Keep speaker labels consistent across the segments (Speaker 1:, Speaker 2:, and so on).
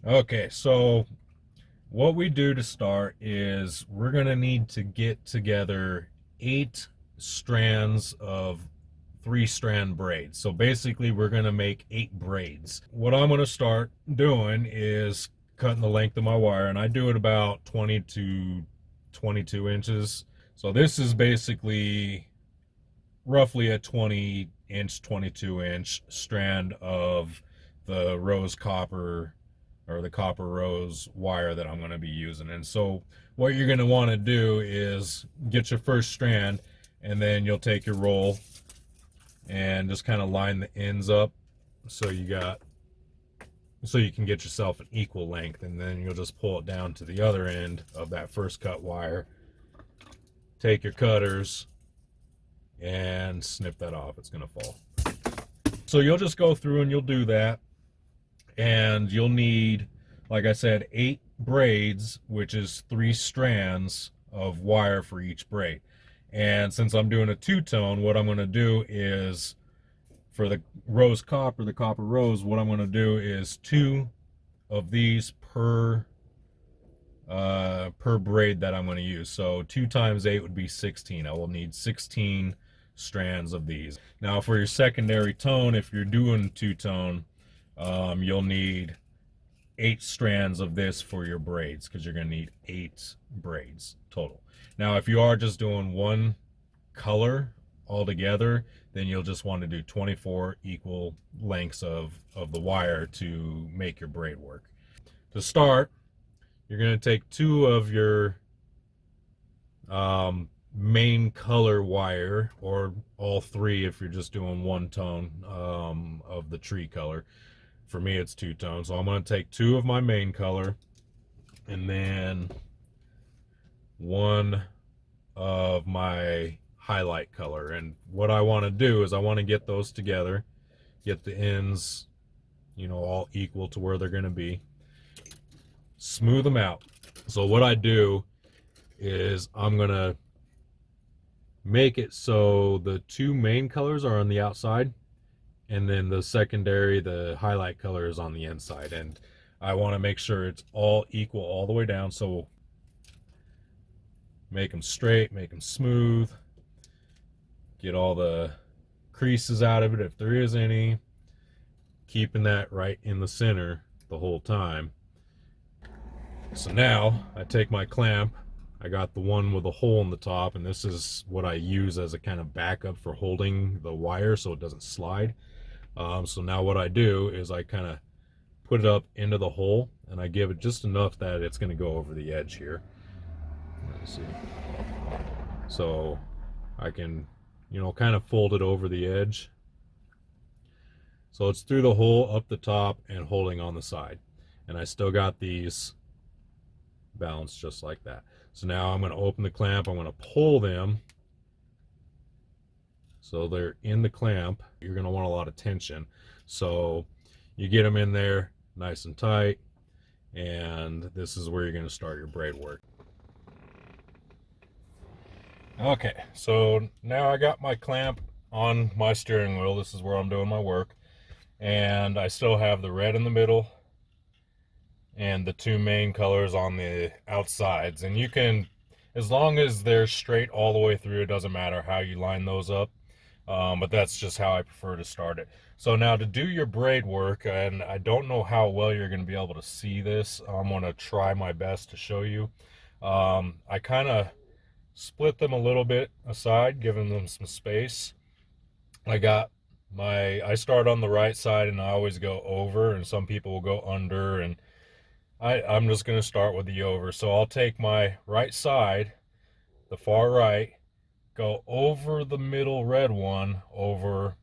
Speaker 1: Okay, so what we do to start is we're going to need to get together 8 strands of 3-strand braids. So basically we're going to make 8 braids. What I'm going to start doing is cutting the length of my wire, and I do it about 20 to 22 inches. So this is basically roughly a 20-inch, 22-inch strand of the rose copper, or the copper rose wire that I'm going to be using. And so what you're going to want to do is get your first strand, and then you'll take your roll and just kind of line the ends up so you can get yourself an equal length, and then you'll just pull it down to the other end of that first cut wire. Take your cutters and snip that off. It's going to fall. So you'll just go through and you'll do that, and you'll need, like I said, 8 braids, which is 3 strands of wire for each braid. And since I'm doing a two-tone, what I'm going to do is, for the rose copper, the copper rose, what I'm going to do is 2 of these per braid that I'm going to use. So 2 times 8 would be 16. I will need 16 strands of these. Now for your secondary tone, if you're doing two-tone, you'll need 8 strands of this for your braids, because you're going to need 8 braids total. Now if you are just doing one color altogether, then you'll just want to do 24 equal lengths of the wire to make your braid work. To start, you're going to take 2 of your main color wire, or all 3 if you're just doing one tone of the tree color. For me it's two-tone, so I'm going to take 2 of my main color, and then 1 of my highlight color. And what I want to do is I want to get those together, get the ends, all equal to where they're going to be, smooth them out. So what I do is I'm going to make it so the 2 main colors are on the outside, and then the secondary, the highlight color, is on the inside. And I want to make sure it's all equal all the way down. So make them straight, make them smooth, get all the creases out of it if there is any, keeping that right in the center the whole time. So now I take my clamp. I got the one with a hole in the top, and this is what I use as a kind of backup for holding the wire so it doesn't slide. So now what I do is I kind of put it up into the hole, and I give it just enough that it's going to go over the edge here. Let's see. So I can, kind of fold it over the edge. So it's through the hole, up the top, and holding on the side. And I still got these balanced just like that. So now I'm going to open the clamp. I'm going to pull them so they're in the clamp. You're going to want a lot of tension. So you get them in there nice and tight, and this is where you're going to start your braid work. Okay, so now I got my clamp on my steering wheel. This is where I'm doing my work. And I still have the red in the middle and the 2 main colors on the outsides. And you can, as long as they're straight all the way through, it doesn't matter how you line those up. But that's just how I prefer to start it. So now to do your braid work, and I don't know how well you're going to be able to see this, I'm going to try my best to show you. I kind of split them a little bit aside, giving them some space. I start on the right side, and I always go over, and some people will go under, and I'm just going to start with the over. So I'll take my right side, the far right, go over the middle red one over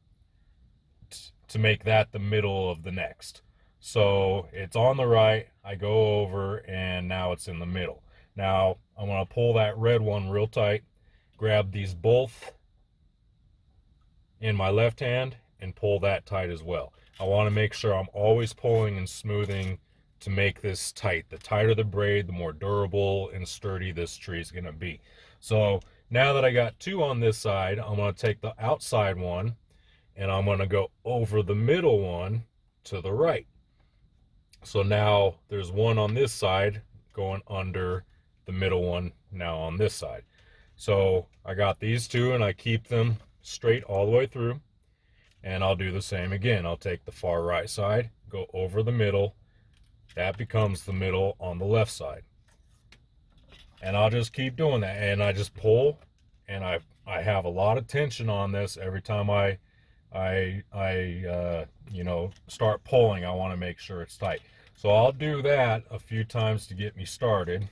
Speaker 1: to make that the middle of the next. So it's on the right, I go over, and now it's in the middle. Now I'm going to pull that red one real tight, grab these both in my left hand, and pull that tight as well. I want to make sure I'm always pulling and smoothing to make this tight. The tighter the braid, the more durable and sturdy this tree is going to be. So now that I got 2 on this side, I'm going to take the outside one, and I'm going to go over the middle one to the right. So now there's one on this side going under the middle one now on this side. So I got these two and I keep them straight all the way through. And I'll do the same again. I'll take the far right side, go over the middle. That becomes the middle on the left side. And I'll just keep doing that. And I just pull, and I have a lot of tension on this every time I you know, start pulling. I want to make sure it's tight. So I'll do that a few times to get me started.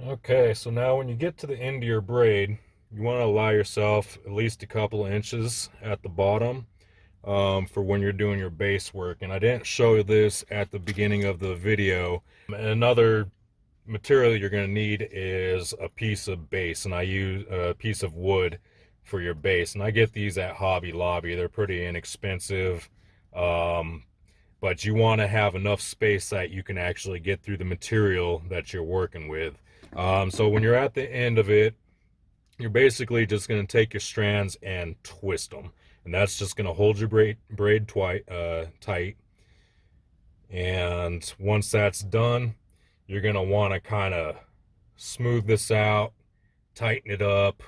Speaker 1: Okay, so now when you get to the end of your braid, you want to allow yourself at least a couple of inches at the bottom for when you're doing your base work. And I didn't show this at the beginning of the video. Another material you're going to need is a piece of base, and I use a piece of wood for your base, and I get these at Hobby Lobby. They're pretty inexpensive, but you want to have enough space that you can actually get through the material that you're working with. So when you're at the end of it, you're basically just going to take your strands and twist them, and that's just going to hold your braid tight. And once that's done, you're going to want to kind of smooth this out, tighten it up.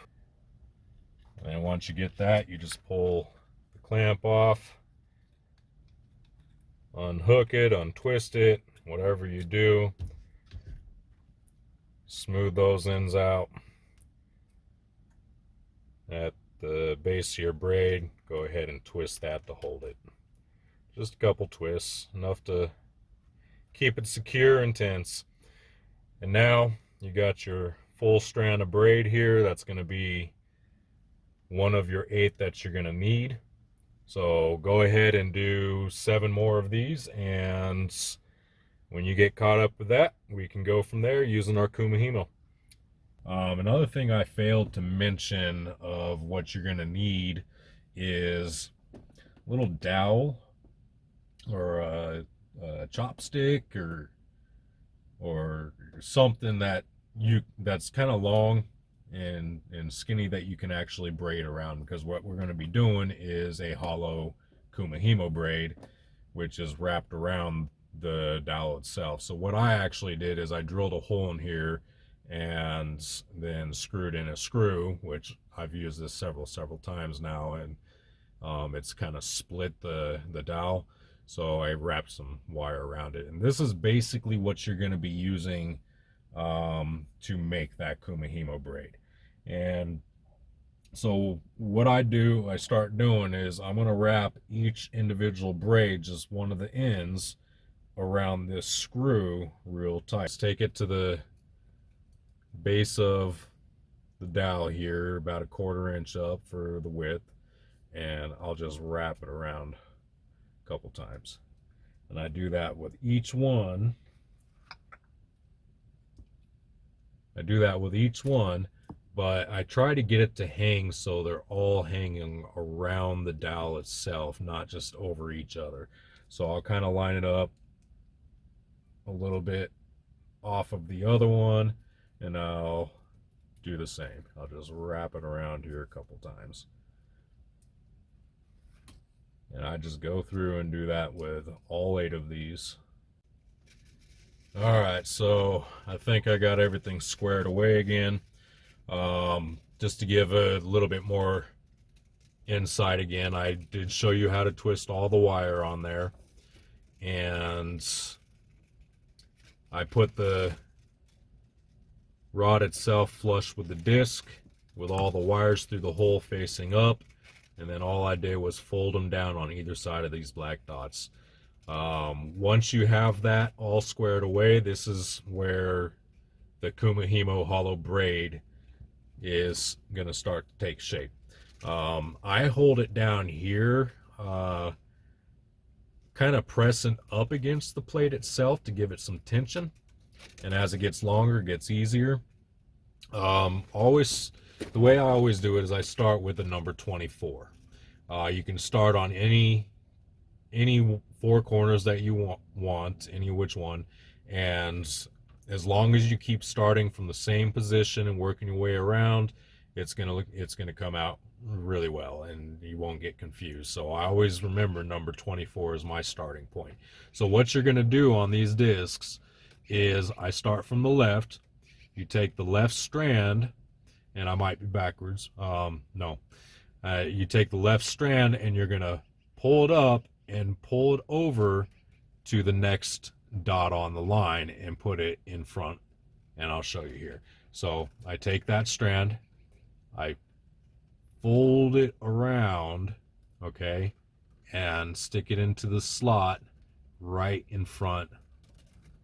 Speaker 1: And once you get that, you just pull the clamp off, unhook it, untwist it, whatever you do. Smooth those ends out. At the base of your braid, go ahead and twist that to hold it. Just a couple twists, enough to keep it secure and tense. And now you got your full strand of braid here. That's going to be one of your 8 that you're going to need. So go ahead and do 7 more of these, and when you get caught up with that, we can go from there using our Kumihimo. Another thing I failed to mention of what you're going to need is a little dowel or a chopstick or something that's kind of long and skinny that you can actually braid around, because what we're going to be doing is a hollow Kumihimo braid, which is wrapped around the dowel itself. So what I actually did is I drilled a hole in here and then screwed in a screw, which I've used this several times now, and it's kind of split the dowel. So I wrapped some wire around it, and this is basically what you're going to be using to make that Kumihimo braid. And so what I start doing is I'm going to wrap each individual braid, just one of the ends, around this screw real tight. Let's take it to the base of the dowel here, about a 1/4 inch up for the width, and I'll just wrap it around a couple times. And I do that with each one. But I try to get it to hang so they're all hanging around the dowel itself, not just over each other. So I'll kind of line it up a little bit off of the other one, and I'll do the same. I'll just wrap it around here a couple times. And I just go through and do that with all 8 of these. All right, so I think I got everything squared away again. Just to give a little bit more insight again, I did show you how to twist all the wire on there, and I put the rod itself flush with the disc with all the wires through the hole facing up, and then all I did was fold them down on either side of these black dots. Once you have that all squared away, this is where the Kumihimo hollow braid is going to start to take shape. I hold it down here, kind of pressing up against the plate itself to give it some tension, and as it gets longer, it gets easier. Always, the way I always do it is I start with the number 24. You can start on any 4 corners that you want, any which one, and as long as you keep starting from the same position and working your way around, it's gonna come out really well and you won't get confused. So I always remember number 24 is my starting point. So what you're going to do on these discs is I start from the left. You take the left strand, and I might be backwards. No. You take the left strand and you're going to pull it up and pull it over to the next dot on the line and put it in front, and I'll show you here. So I take that strand, I fold it around, okay, and stick it into the slot right in front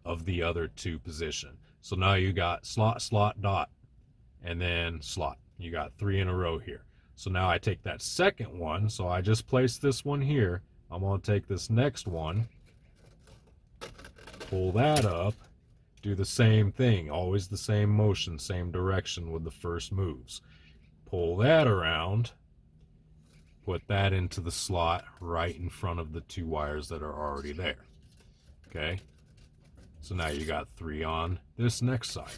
Speaker 1: of the other two position. So now you got slot, slot, dot, and then slot. You got 3 in a row here. So now I take that second one, so I just placed this one here. I'm going to take this next one, pull that up, do the same thing, always the same motion, same direction with the first moves. Pull that around, put that into the slot right in front of the 2 wires that are already there. Okay, so now you got 3 on this next side.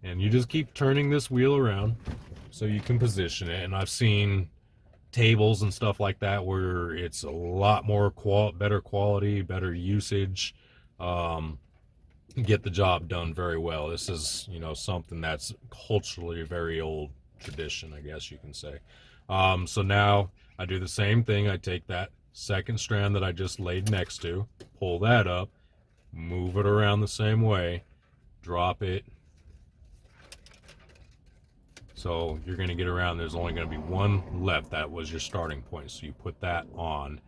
Speaker 1: And you just keep turning this wheel around so you can position it. And I've seen tables and stuff like that where it's a lot more better quality, better usage, get the job done very well. This is, you know, something that's culturally a very old tradition, I guess you can say. So now I do the same thing. I take that second strand that I just laid next to, pull that up, move it around the same way, drop it. So you're going to get around, there's only going to be one left. That was your starting point. So you put that on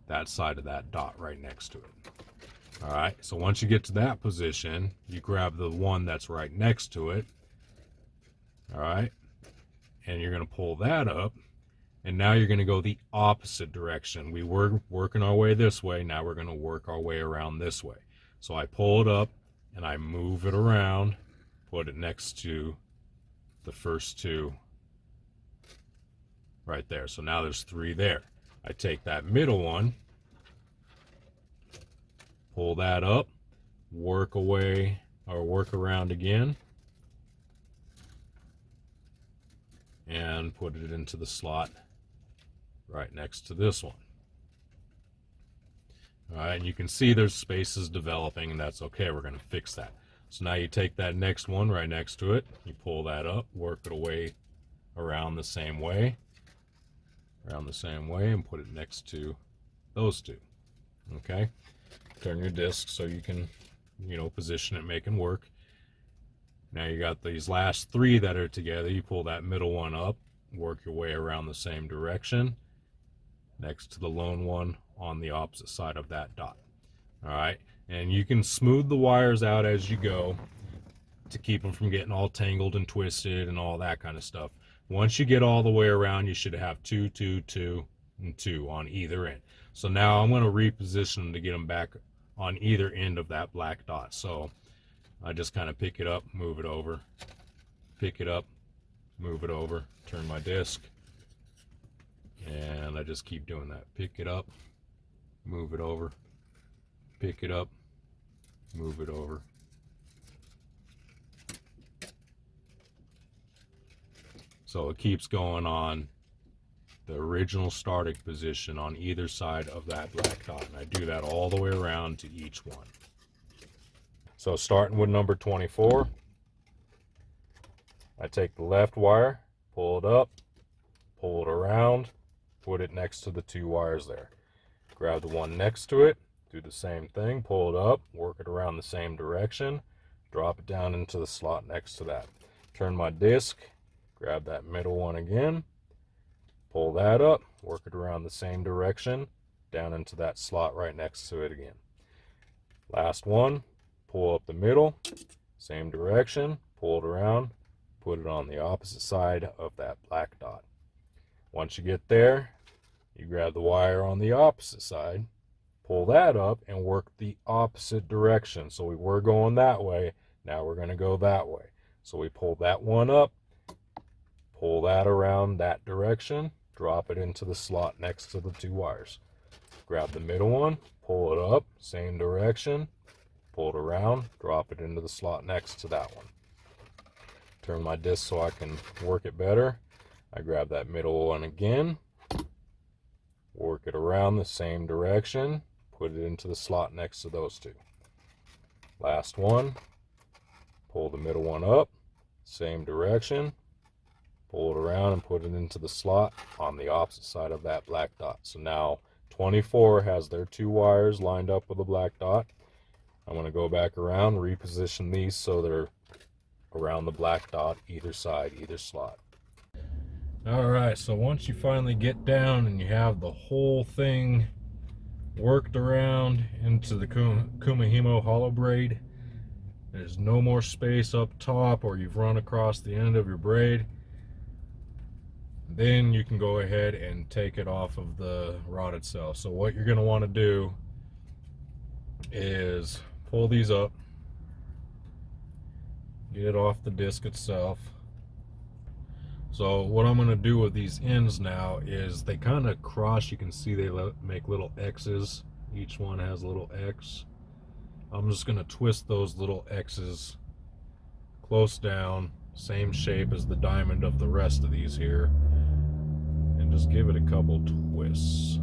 Speaker 1: that side of that dot right next to it. All right, so once you get to that position, you grab the one that's right next to it. All right, and you're going to pull that up. And now you're going to go the opposite direction. We were working our way this way. Now we're going to work our way around this way. So I pull it up and I move it around, put it next to the first 2 right there. So now there's 3 there. I take that middle one, pull that up, work away or work around again, and put it into the slot right next to this one. All right, and you can see there's spaces developing, and that's okay. We're going to fix that. So now you take that next one right next to it, you pull that up, work it away around the same way, and put it next to those 2. Okay, turn your disc so you can, you know, position it, make it work. Now you got these last 3 that are together. You pull that middle one up, work your way around the same direction next to the lone one on the opposite side of that dot. All right, and you can smooth the wires out as you go to keep them from getting all tangled and twisted and all that kind of stuff. Once you get all the way around, you should have 2, 2, 2, and 2 on either end. So now I'm going to reposition them to get them back on either end of that black dot. So I just kind of pick it up, move it over, pick it up, move it over, turn my disc, and I just keep doing that. Pick it up, move it over, pick it up, move it over. So it keeps going on the original starting position on either side of that black dot. And I do that all the way around to each one. So starting with number 24, I take the left wire, pull it up, pull it around, put it next to the 2 wires there. Grab the one next to it, do the same thing, pull it up, work it around the same direction, drop it down into the slot next to that. Turn my disc, grab that middle one again, pull that up, work it around the same direction, down into that slot right next to it again. Last one, pull up the middle, same direction, pull it around, put it on the opposite side of that black dot. Once you get there, you grab the wire on the opposite side, pull that up, and work the opposite direction. So we were going that way, now we're going to go that way. So we pull that one up, pull that around that direction, drop it into the slot next to the 2 wires. Grab the middle one, pull it up, same direction, pull it around, drop it into the slot next to that one. Turn my disc so I can work it better. I grab that middle one again, work it around the same direction, put it into the slot next to those two. Last one, pull the middle one up, same direction, pull it around and put it into the slot on the opposite side of that black dot. So now 24 has their two wires lined up with a black dot. I'm going to go back around, reposition these so they're around the black dot, either side, either slot. Alright, so once you finally get down and you have the whole thing worked around into the Kumihimo hollow braid, there's no more space up top or you've run across the end of your braid, then you can go ahead and take it off of the rod itself. So what you're going to want to do is pull these up, get it off the disc itself. So what I'm going to do with these ends now is they kind of cross. You can see they make little X's. Each one has a little X. I'm just going to twist those little X's close down, same shape as the diamond of the rest of these here, and just give it a couple twists.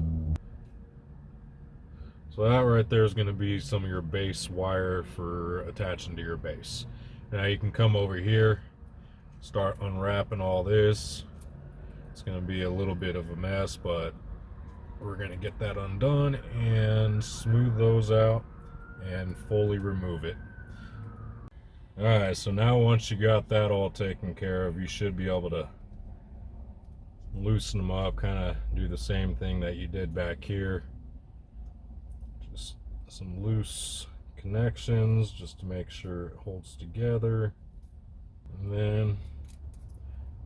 Speaker 1: So that right there is going to be some of your base wire for attaching to your base. Now you can come over here, start unwrapping all this. It's going to be a little bit of a mess, but we're going to get that undone and smooth those out and fully remove it. Alright, so now once you got that all taken care of, you should be able to loosen them up, kind of do the same thing that you did back here. Just some loose connections just to make sure it holds together. And then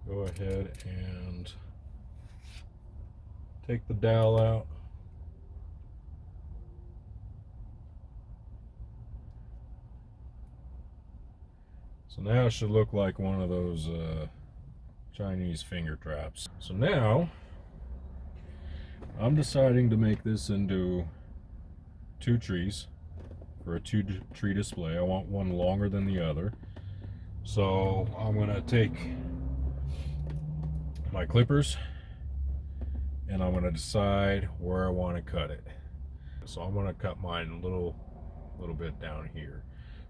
Speaker 1: go ahead and take the dowel out. So now it should look like one of those Chinese finger traps. So now I'm deciding to make this into 2 trees for a 2-tree display. I want one longer than the other. So I'm going to take my clippers and I'm going to decide where I want to cut it. So I'm going to cut mine a little bit down here.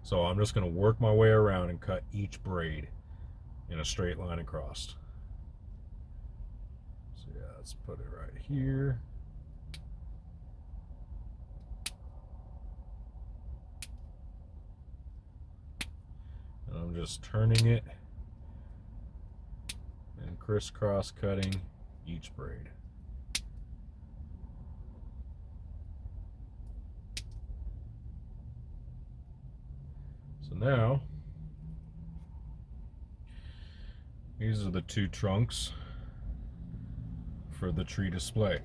Speaker 1: So I'm just going to work my way around and cut each braid in a straight line across. So yeah, let's put it right here. And I'm just turning it and crisscross cutting each braid. So now, these are the 2 trunks for the tree display.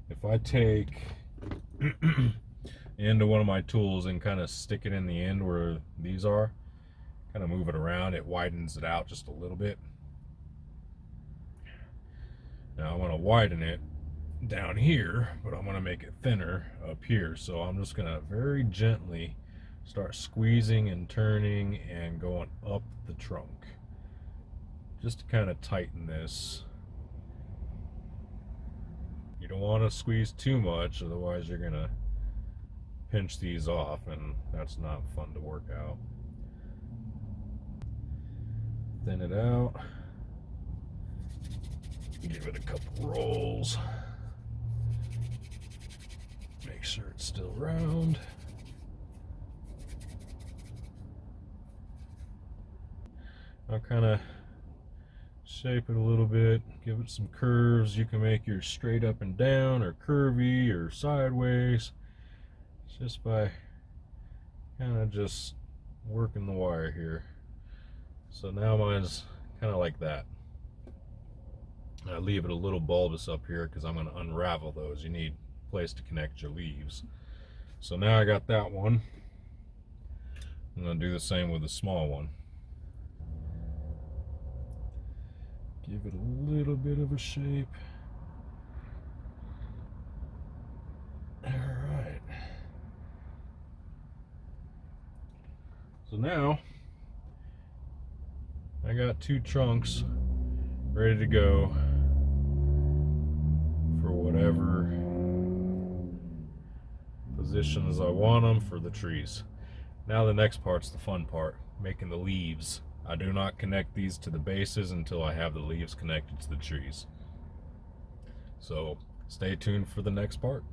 Speaker 1: If I take into one of my tools and kind of stick it in the end where these are, kind of move it around, it widens it out just a little bit. Now I want to widen it down here, but I'm going to make it thinner up here. So I'm just going to very gently start squeezing and turning and going up the trunk just to kind of tighten this. You don't want to squeeze too much, otherwise you're going to pinch these off and that's not fun to work out. Thin it out, give it a couple rolls, make sure it's still round. I'll kind of shape it a little bit, give it some curves. You can make yours straight up and down or curvy or sideways just by kind of just working the wire here. So now mine's kind of like that. I leave it a little bulbous up here because I'm going to unravel those. You need a place to connect your leaves. So now I got that one. I'm going to do the same with the small one. Give it a little bit of a shape. Alright. So now I got 2 trunks ready to go for whatever positions I want them for the trees. Now the next part's the fun part, making the leaves. I do not connect these to the bases until I have the leaves connected to the trees. So stay tuned for the next part.